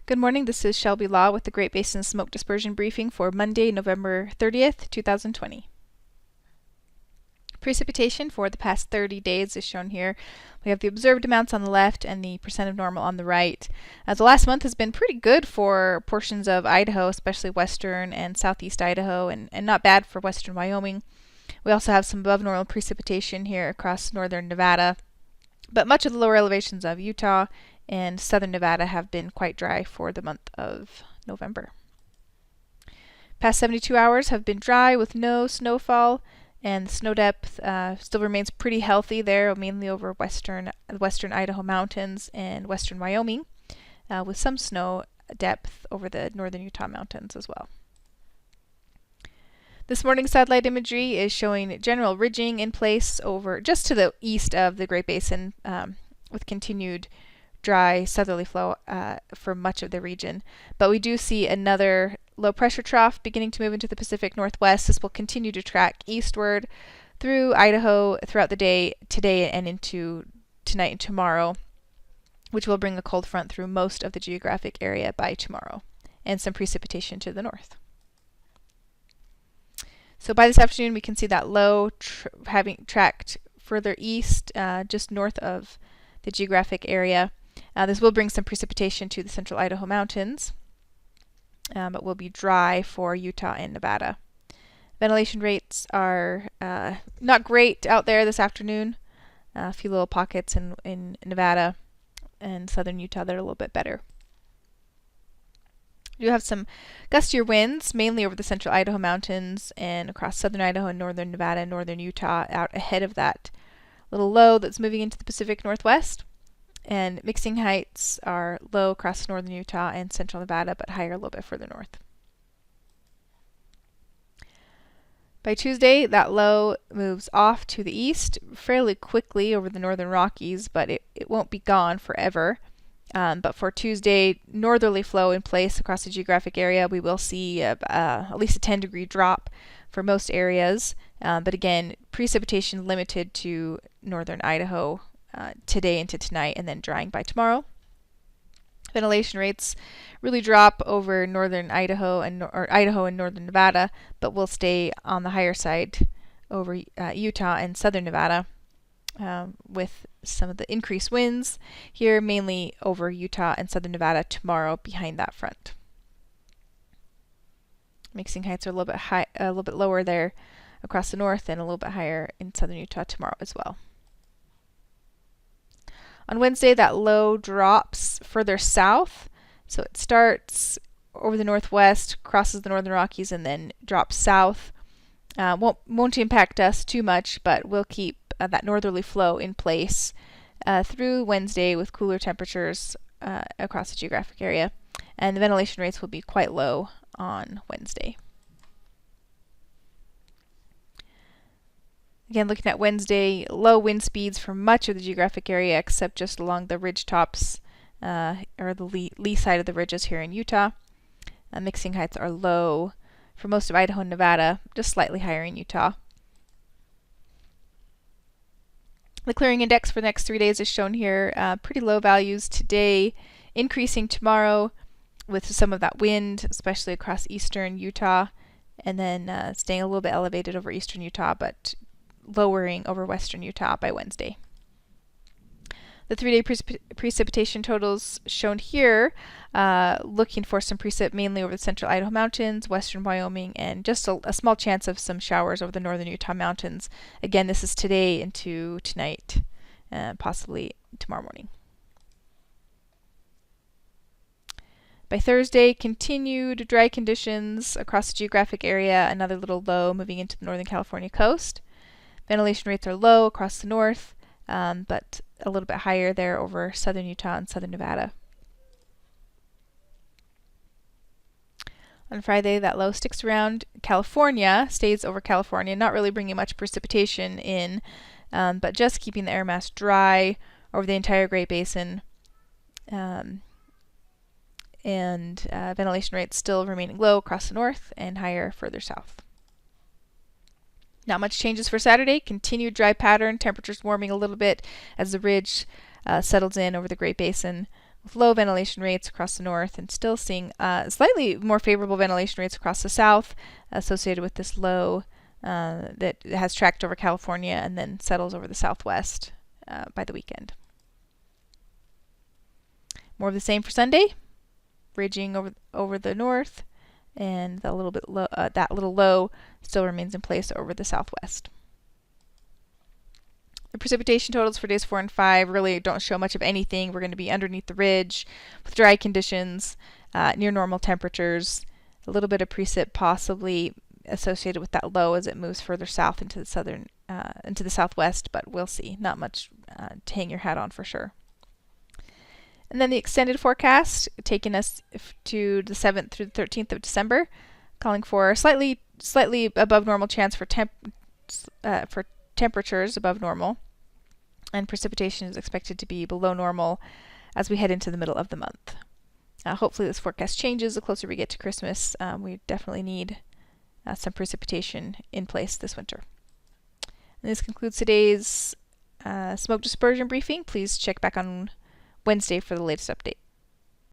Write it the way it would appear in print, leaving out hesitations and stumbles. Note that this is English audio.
Good morning, this is Shelby Law with the Great Basin Smoke Dispersion Briefing for Monday, November 30th, 2020. Precipitation for the past 30 days is shown here. We have the observed amounts on the left and the percent of normal on the right. The last month has been pretty good for portions of Idaho, especially western and southeast Idaho, and not bad for western Wyoming. We also have some above normal precipitation here across northern Nevada, but much of the lower elevations of Utah and southern Nevada have been quite dry for the month of November. Past 72 hours have been dry with no snowfall, and the snow depth still remains pretty healthy there, mainly over western Idaho mountains and western Wyoming, with some snow depth over the northern Utah mountains as well. This morning's satellite imagery is showing general ridging in place over just to the east of the Great Basin, with continued dry southerly flow for much of the region. But we do see another low pressure trough beginning to move into the Pacific Northwest. This will continue to track eastward through Idaho throughout the day today and into tonight and tomorrow, which will bring a cold front through most of the geographic area by tomorrow and some precipitation to the north. So by this afternoon we can see that low having tracked further east just north of the geographic area. This will bring some precipitation to the central Idaho mountains, but will be dry for Utah and Nevada. Ventilation rates are not great out there this afternoon. A few little pockets in Nevada and southern Utah that are a little bit better. We do have some gustier winds, mainly over the central Idaho mountains and across southern Idaho and northern Nevada and northern Utah, out ahead of that little low that's moving into the Pacific Northwest. And mixing heights are low across northern Utah and central Nevada, but higher a little bit further north. By Tuesday, that low moves off to the east fairly quickly over the northern Rockies, but it won't be gone forever. But for Tuesday, northerly flow in place across the geographic area. We will see at least a 10-degree drop for most areas, but again, precipitation limited to northern Idaho today into tonight, and then drying by tomorrow. Ventilation rates really drop over northern Idaho and northern Nevada, but will stay on the higher side over Utah and southern Nevada, with some of the increased winds here, mainly over Utah and southern Nevada tomorrow behind that front. Mixing heights are a little bit lower there across the north, and a little bit higher in southern Utah tomorrow as well. On Wednesday, that low drops further south, so it starts over the northwest, crosses the northern Rockies, and then drops south. Won't impact us too much, but we'll keep that northerly flow in place through Wednesday with cooler temperatures across the geographic area, and the ventilation rates will be quite low on Wednesday. Again, looking at Wednesday, low wind speeds for much of the geographic area except just along the ridge tops or the lee side of the ridges here in Utah. Mixing heights are low for most of Idaho and Nevada, just slightly higher in Utah. The clearing index for the next 3 days is shown here. Pretty low values today, increasing tomorrow with some of that wind, especially across eastern Utah, and then staying a little bit elevated over eastern Utah, but lowering over western Utah by Wednesday. The 3-day precipitation totals shown here, looking for some precip mainly over the central Idaho mountains, western Wyoming, and just a small chance of some showers over the northern Utah mountains. Again, this is today into tonight, possibly tomorrow morning. By Thursday, continued dry conditions across the geographic area, another little low moving into the northern California coast. Ventilation rates are low across the north, but a little bit higher there over southern Utah and southern Nevada. On Friday, that low sticks around California, stays over California, not really bringing much precipitation in, but just keeping the air mass dry over the entire Great Basin, and ventilation rates still remaining low across the north and higher further south. Not much changes for Saturday. Continued dry pattern. Temperatures warming a little bit as the ridge settles in over the Great Basin. with low ventilation rates across the north, and still seeing slightly more favorable ventilation rates across the south associated with this low that has tracked over California and then settles over the southwest by the weekend. More of the same for Sunday, ridging over the north, and the little bit low, that little low still remains in place over the southwest. The precipitation totals for days 4 and 5 really don't show much of anything. We're going to be underneath the ridge with dry conditions, near normal temperatures, a little bit of precip possibly associated with that low as it moves further south into the into the southwest, but we'll see. Not much to hang your hat on for sure. And then the extended forecast, taking us to the 7th through the 13th of December, calling for a slightly above normal chance for temperatures above normal, and precipitation is expected to be below normal as we head into the middle of the month. Hopefully this forecast changes the closer we get to Christmas. We definitely need some precipitation in place this winter. And this concludes today's smoke dispersion briefing. Please check back on Wednesday for the latest update.